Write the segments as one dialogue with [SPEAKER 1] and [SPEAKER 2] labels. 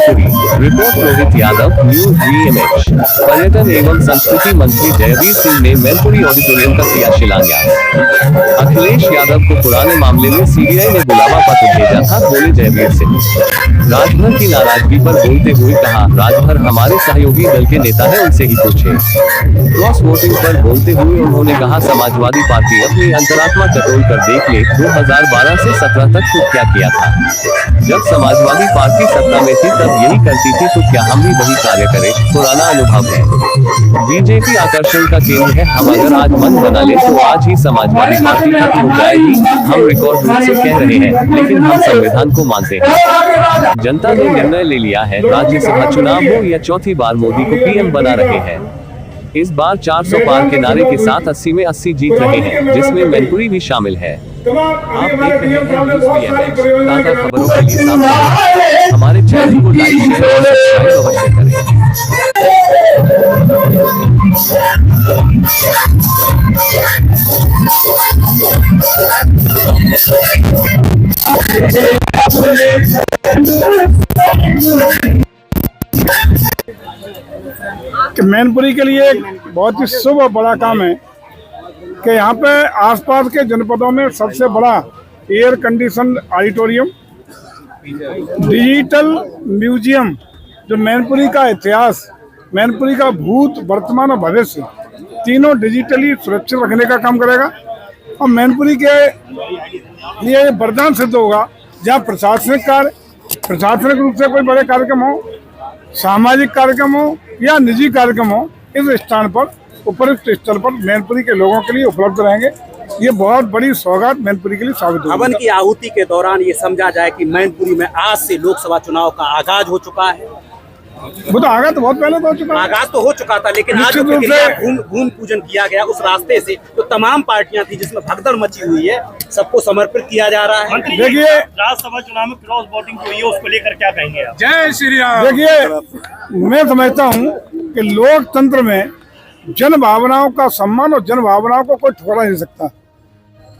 [SPEAKER 1] Mainpuri. Report Rohit Yadav, news VMH। पर्यटन एवं संस्कृति मंत्री जयवीर सिंह ने मैनपुरी ऑडिटोरियम का किया शिलान्यास। अखिलेश यादव को पुराने मामले में सीबीआई ने बुलावा पत्र भेजा था, बोले जयवीर सिंह। राजभर की नाराजगी पर बोलते हुए कहा, राजभर हमारे सहयोगी दल के नेता है, उनसे ही पूछे। क्रॉस वोटिंग पर बोलते हुए उन्होंने कहा, समाजवादी पार्टी अपनी अंतरात्मा टटोल कर देख ले, 2012 से 17 तक खुद क्या किया था। जब समाजवादी पार्टी सत्ता में थी तब यही करती थी, तो क्या हम भी वही कार्य करें। पुराना अनुभव है। बीजेपी आकर्षण का केंद्र है। हम अगर आज मन बना ले तो आज ही समाजवादी पार्टी खत्म हो जाएगी। हम रिकॉर्ड रूप से कह रहे हैं, लेकिन हम संविधान को मानते हैं। जनता ने निर्णय ले लिया है। राज्यसभा चुनाव हो या चौथी बार मोदी को पीएम बना रहे हैं। इस बार 400 पार के नारे के साथ 80 में 80 जीत रहे हैं, जिसमें मैनपुरी भी शामिल है। आप देख रहे हैं न्यूज़ VMH। ताज़ा खबरों के लिए साथ हमारे चैनल को लाइक, शेयर और सब्सक्राइब अवश्य करें।
[SPEAKER 2] कि मैनपुरी के लिए एक बहुत ही शुभ और बड़ा काम है कि यहाँ पे आसपास के जनपदों में सबसे बड़ा air condition auditorium, digital museum, जो मैनपुरी का इतिहास, मैनपुरी का भूत, वर्तमान और भविष्य तीनों डिजिटली सुरक्षित रखने का काम करेगा। और मैनपुरी के लिए वरदान सिद्ध होगा, जहाँ प्रशासनिक रूप से कोई बड़े कार्यक्रम हो, सामाजिक कार्यक्रम हो या निजी कार्यक्रम हो, इस स्थान पर, उपयुक्त स्थल पर मैनपुरी के लोगों के लिए उपलब्ध रहेंगे। ये बहुत बड़ी सौगात मैनपुरी के लिए साबित होगी।
[SPEAKER 3] हवन की आहुति के दौरान ये समझा जाए कि मैनपुरी में आज से लोकसभा चुनाव का आगाज हो चुका है।
[SPEAKER 2] वो तो आगाज तो बहुत पहले तो हो चुका है।
[SPEAKER 3] आगाज तो हो चुका था, लेकिन आज भूमि पूजन किया गया उस रास्ते से जो तमाम पार्टियां थी, जिसमें भगदड़ मची हुई है, सबको समर्पित किया जा रहा है।
[SPEAKER 2] देखिए,
[SPEAKER 4] राज्यसभा चुनाव में क्रॉस वोटिंग हुई है, उसको लेकर क्या कहेंगे आप?
[SPEAKER 2] जय श्री राम। देखिए, मैं समझता हूँ कि लोकतंत्र में जन भावनाओं का सम्मान और जन भावनाओं को कोई ठुकरा नहीं सकता।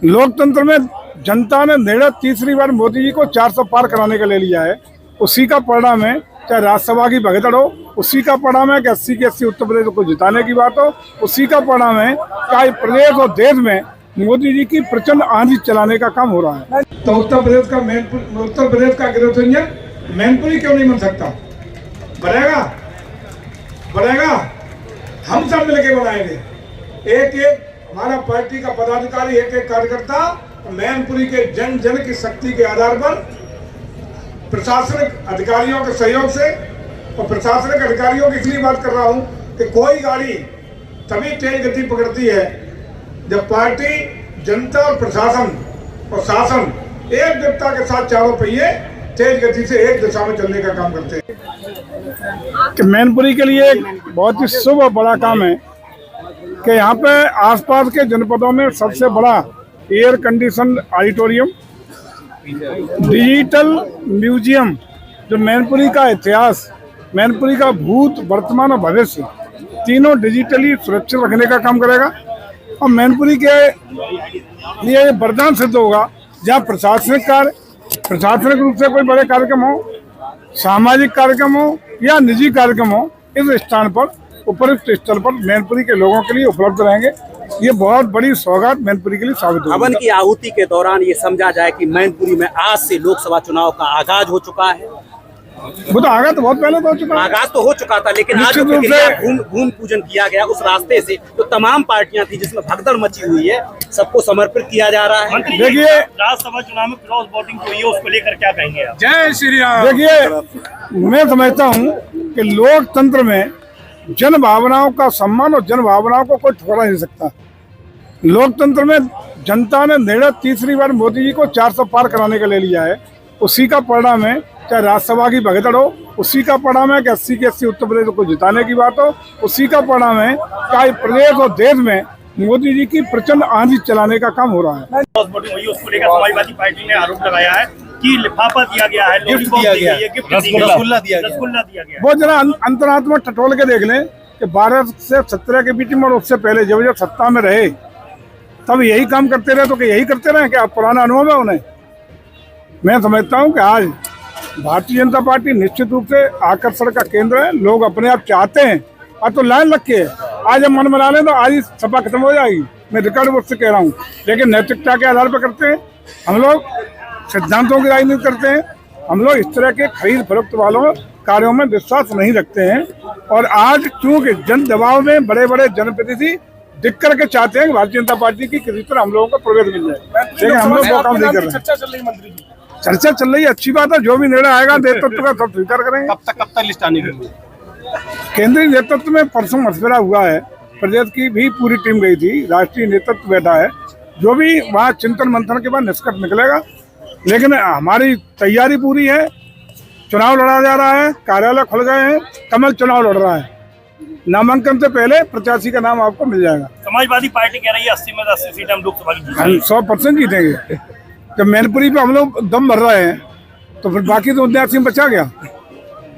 [SPEAKER 2] लोकतंत्र में जनता ने निर्णय तीसरी बार मोदी जी को 400 पार कराने का ले लिया है। उसी का परिणाम है, चाहे राज्यसभा की भगदड़ हो, उसी का परिणाम है कि 80 के 80 उत्तर प्रदेश को जिताने की बात हो, उसी का परिणाम है कि प्रदेश और देश में मोदी जी की प्रचंड आंधी चलाने का काम हो रहा है। तो उत्तर प्रदेश का गृह इंजन मैनपुरी क्यों नहीं बन सकता? बनेगा। हम सब मिलकर बनाएंगे। एक हमारा पार्टी का पदाधिकारी, एक कार्यकर्ता मैनपुरी के जन जन की शक्ति के आधार पर प्रशासनिक अधिकारियों के सहयोग से, और प्रशासनिक अधिकारियों की इसलिए बात कर रहा हूं कि कोई गाड़ी तभी तेज गति पकड़ती है जब पार्टी, जनता और प्रशासन और शासन एक दिशा के साथ चारों पहिए तेज गति से एक दिशा में चलने का काम करते हैं। कि मैनपुरी के लिए एक बहुत ही शुभ और बड़ा काम है कि यहाँ पे आसपास के जनपदों में सबसे बड़ा air condition auditorium, digital museum, जो मैनपुरी का इतिहास, मैनपुरी का भूत, वर्तमान और भविष्य तीनों डिजिटली सुरक्षित रखने का काम करेगा। और मैनपुरी के लिए वरदान सिद्ध होगा, जहाँ प्रशासनिक रूप से कोई बड़े कार्यक्रम हो, सामाजिक कार्यक्रम हो या निजी कार्यक्रम हो, इस स्थान पर, उपयुक्त स्थल पर मैनपुरी के लोगों के लिए उपलब्ध रहेंगे। ये बहुत बड़ी सौगात मैनपुरी के लिए साबित होगी।
[SPEAKER 3] हवन की आहुति के दौरान ये समझा जाए कि मैनपुरी में आज से लोकसभा चुनाव का आगाज हो चुका है।
[SPEAKER 2] वो तो आगाज तो बहुत पहले तो हो चुका है।
[SPEAKER 3] आगाज तो हो चुका था, लेकिन आज भूमि पूजन किया गया उस रास्ते से जो तमाम पार्टियां थी, जिसमें भगदड़ मची हुई है, सबको समर्पित किया जा रहा है।
[SPEAKER 4] देखिए, राज्यसभा चुनाव में क्रॉस वोटिंग हुई है, उसको लेकर क्या कहेंगे आप?
[SPEAKER 2] जय श्री राम। देखिए, मैं समझता हूँ कि लोकतंत्र में जन भावनाओं का सम्मान और जन भावनाओं को कोई ठुकरा नहीं सकता। लोकतंत्र में जनता ने निर्णय तीसरी बार मोदी जी को 400 पार कराने का ले लिया है। उसी का परिणाम है, चाहे राज्यसभा की भगदड़ हो, उसी का परिणाम है कि 80 के 80 उत्तर प्रदेश को जिताने की बात हो, उसी का परिणाम है कि प्रदेश और देश में मोदी जी की प्रचंड आंधी चलाने का काम हो रहा है।
[SPEAKER 4] क्रॉस वोटिंग हुई, उसको लेकर समाजवादी पार्टी ने आरोप लगाया है कि लिफाफा दिया गया है, रसगुल्ला दिया गया।
[SPEAKER 2] वो जरा अंतरात्मा टटोल के देख लें कि 12 से 17 के बीच में और उससे पहले जब सत्ता में रहे तब यही काम करते रहे, तो यही करते रहे कि आप पुराना अनुभव है उन्हें। मैं समझता हूँ कि आज भारतीय जनता पार्टी निश्चित रूप से आकर्षण का केंद्र है। लोग अपने आप चाहते हैं और तो लाइन लग के आज हम मन बना लें तो आज ही सभा खत्म हो जाएगी। मैं रिकॉर्ड बुक से कह रहा हूँ, लेकिन नैतिकता के आधार पर करते हैं हम लोग, सिद्धांतों की राजनीति करते हैं हम लोग। इस तरह के खरीद फरोख्त वालों कार्यों में विश्वास नहीं रखते हैं। और आज चूंकि जन दबाव में बड़े बड़े जनप्रतिनिधि दिख करके चाहते हैं कि भारतीय जनता पार्टी की किसी तरह हम लोगों को प्रवेश मिल जाए, लेकिन हम लोग वो काम नहीं कर रहे हैं। चर्चा चल रही है, अच्छी बात है। जो भी निर्णय आएगा नेतृत्व का सब स्वीकार करेंगे।
[SPEAKER 4] कब तक लिस्ट आने की?
[SPEAKER 2] केंद्रीय नेतृत्व में परसों मशवरा हुआ है, प्रदेश की भी पूरी टीम गई थी, राष्ट्रीय नेतृत्व बैठा है। जो भी वहाँ चिंतन मंथन के बाद निष्कर्ष निकलेगा, लेकिन हमारी तैयारी पूरी है। चुनाव लड़ा जा रहा है, कार्यालय खुल गए हैं, कमल चुनाव लड़ रहा है। नामांकन से पहले प्रत्याशी का नाम आपको मिल जाएगा।
[SPEAKER 4] समाजवादी पार्टी कह रही है 80 में 80 सीटें हम लोकसभा की जीतेंगे।
[SPEAKER 2] 100% जीतेंगे। जब मैनपुरी पे हम लोग दम भर रहे हैं तो फिर बाकी तो 79 में बचा गया।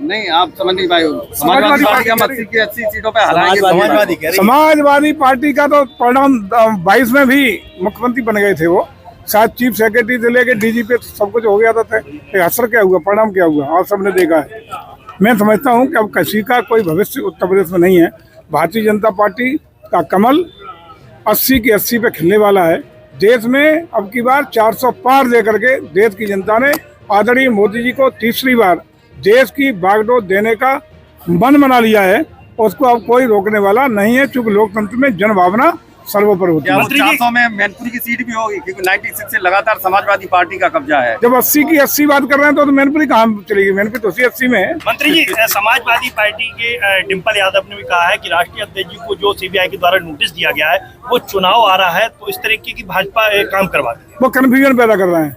[SPEAKER 5] नहीं, आप समझ नहीं पाए। समाजवादी पार्टी हम 80 की 80 सीटों पे हराएंगे।
[SPEAKER 2] समाजवादी पार्टी का तो परिणाम 22 में भी मुख्यमंत्री बन गए थे वो, शायद चीफ सेक्रेटरी से लेके डीजीपी सब कुछ हो गया था। असर क्या हुआ, परिणाम क्या हुआ, और सबने देखा है। मैं समझता हूं कि अब किसी का कोई भविष्य उत्तर प्रदेश में नहीं है। भारतीय जनता पार्टी का कमल 80 की 80 पे खिलने वाला है। देश में अब की बार 400 पार दे करके देश की जनता ने आदरणीय मोदी जी को तीसरी बार देश की बागडोर देने का मन बना लिया है। उसको अब कोई रोकने वाला नहीं है, चूंकि लोकतंत्र में जन भावना सर्वोपरि होती है।
[SPEAKER 5] 400 में मैनपुरी की सीट भी होगी, क्योंकि 96 से लगातार समाजवादी पार्टी का कब्जा है।
[SPEAKER 2] जब 80 की 80 बात कर रहे हैं तो मैनपुरी कहाँ चलेगी? मैनपुरी तो 80 में है।
[SPEAKER 4] मंत्री जी, समाजवादी पार्टी के डिम्पल यादव ने भी कहा है कि राष्ट्रीय अध्यक्ष जी को जो सीबीआई के द्वारा नोटिस दिया गया है, वो चुनाव आ रहा है तो इस तरीके की भाजपा काम करवा रही है।
[SPEAKER 2] वो कन्फ्यूजन पैदा कर रहे हैं।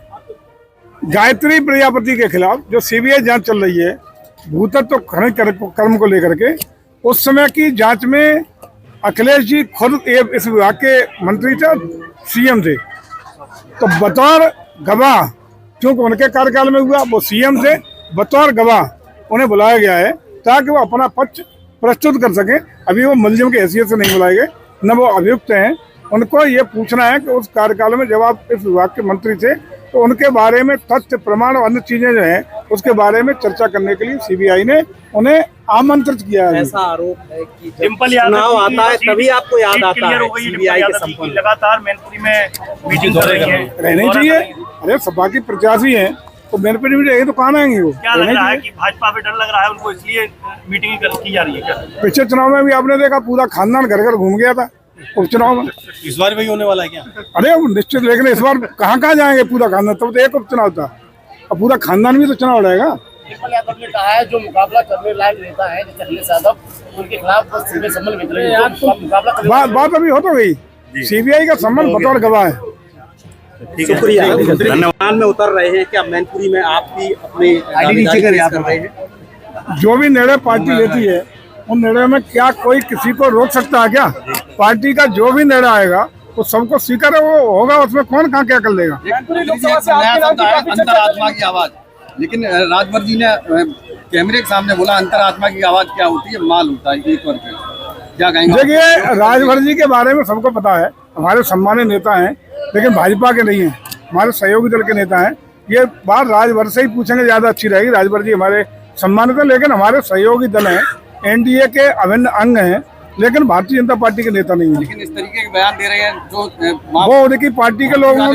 [SPEAKER 2] गायत्री प्रजापति के खिलाफ जो सीबीआई जांच चल रही है भूतत्व कर्म को लेकर के, उस समय की जांच में अखिलेश जी खुद इस विभाग के मंत्री थे, सीएम थे, तो बतौर गवाह, क्योंकि उनके कार्यकाल में हुआ, वो सीएम थे, बतौर गवाह उन्हें बुलाया गया है ताकि वो अपना पक्ष प्रस्तुत कर सके। अभी वो मुलजिम की हैसियत से नहीं बुलाए गए, न वो अभियुक्त हैं। उनको ये पूछना है कि उस कार्यकाल में जब आप इस विभाग के मंत्री थे तो उनके बारे में तथ्य प्रमाण और अन्य चीजें जो हैं उसके बारे में चर्चा करने के लिए सीबीआई ने उन्हें आमंत्रित किया है।
[SPEAKER 3] ऐसा आरोप है कि
[SPEAKER 4] डिम्पल यादव
[SPEAKER 3] चुनाव आता है तभी आपको याद आता है सीबीआई के संपर्क।
[SPEAKER 4] लगातार मैनपुरी में मीटिंग कर रही है,
[SPEAKER 2] रहनी चाहिए। अरे सपा की प्रत्याशी है तो मैनपुरी में रहेगी तो कहाँ आएंगे वो?
[SPEAKER 4] क्या लग रहा है कि भाजपा पे डर लग रहा है उनको, इसलिए मीटिंग की जा रही है क्या?
[SPEAKER 2] पिछले चुनाव में भी आपने देखा पूरा खानदान घर घर घूम गया था उपचुनाव में।
[SPEAKER 4] इस बार भी होने वाला है क्या?
[SPEAKER 2] अरे निश्चित, लेकिन इस बार कहाँ जाएंगे पूरा खानदान? तब तो एक उपचुनाव था, अब पूरा खानदान भी तो चुनाव लड़ेगा।
[SPEAKER 6] डिम्पल यादव ने कहा है जो मुकाबला करने लायक नेता है जैसे अखिलेश यादव, उनके खिलाफ बस सीधे संबल निकले मुकाबला
[SPEAKER 2] बात अभी हो तो गई। सीबीआई का संबंध बतौर गवाह है।
[SPEAKER 3] शुक्रिया। धन्यवाद में उतर रहे हैं क्या मैनपुरी में आप भी अपने कर रहे हैं?
[SPEAKER 2] जो भी निर्णय पार्टी लेती है उन निर्णय में क्या कोई किसी को रोक सकता है क्या? पार्टी का जो भी निर्णय आएगा वो सबको स्वीकार वो होगा, उसमें कौन कहाँ क्या कर लेगा।
[SPEAKER 5] अंतरात्मा की आवाज, लेकिन राजभर जी ने कैमरे के सामने बोला अंतरात्मा की आवाज क्या होती है? माल होता है एक वर्ग। क्या कहेंगे?
[SPEAKER 2] देखिए, राजभर जी के बारे में सबको पता है, हमारे सम्मानित नेता हैं, लेकिन भाजपा के नहीं है, हमारे सहयोगी दल के नेता हैं। ये बात राजभर से ही पूछेंगे ज्यादा अच्छी रहेगी। राजभर जी हमारे सम्मानित है, लेकिन हमारे सहयोगी दल हैं, एनडीए के अभिन्न अंग हैं, लेकिन भारतीय जनता पार्टी के नेता नहीं है।
[SPEAKER 5] लेकिन इस तरीके के बयान दे रहे हैं जो
[SPEAKER 2] वो उनकी पार्टी के लोगों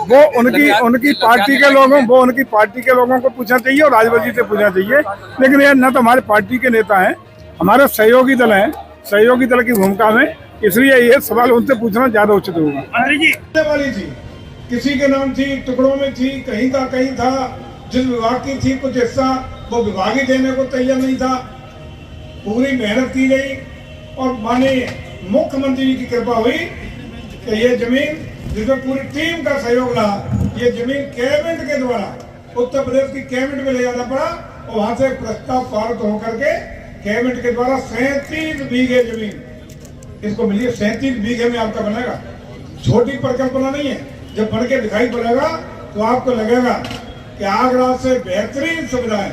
[SPEAKER 2] वो उनकी पार्टी के लोगों वो उनकी पार्टी के लोगों को पूछना चाहिए और राजभर जी से पूछना चाहिए। लेकिन ये न तो हमारे पार्टी के नेता हैं, हमारे सहयोगी दल हैं, सहयोगी दल की भूमिका में, इसलिए ये सवाल उनसे पूछना ज्यादा उचित होगा।
[SPEAKER 4] मंत्री जी,
[SPEAKER 2] वाली थी, किसी के नाम थी, टुकड़ों में थी, कहीं का कहीं था, जिस विभाग की थी कुछ हिस्सा वो विभाग ही देने को तैयार नहीं था। पूरी मेहनत की गई और माननीय मुख्यमंत्री जी की कृपा हुई कि ये जमीन, जिसमें पूरी टीम का सहयोग रहा, ये जमीन कैबिनेट के द्वारा उत्तर प्रदेश की कैबिनेट में ले जाना पड़ा और वहां से प्रस्ताव पारित होकर के कैबिनेट के द्वारा 37 बीघे जमीन इसको मिली है। 37 बीघे में आपका बनेगा, छोटी परिकल्पना नहीं है। जब बन के दिखाई पड़ेगा तो आपको लगेगा कि आगरा से बेहतरीन सुविधाएं,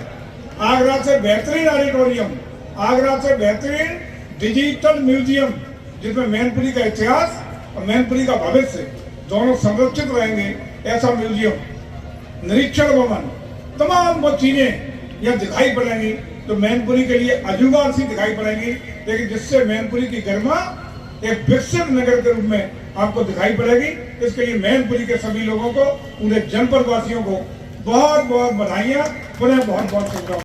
[SPEAKER 2] आगरा से बेहतरीन ऑडिटोरियम, आगरा से बेहतरीन डिजिटल म्यूजियम, जिसमें मैनपुरी का इतिहास और मैनपुरी का भविष्य दोनों संरक्षित रहेंगे, ऐसा म्यूजियम, निरीक्षण भवन, तमाम वो चीजें यहाँ दिखाई पड़ेंगी, तो मैनपुरी के लिए अजूबा सी दिखाई पड़ेंगी, लेकिन जिससे मैनपुरी की गरिमा एक विकसित नगर के रूप में आपको दिखाई पड़ेगी। इसके लिए मैनपुरी के सभी लोगों को, पूरे जनपद वासियों को बहुत बहुत बधाइयाँ, पुनः बहुत बहुत शुभकामनाएं।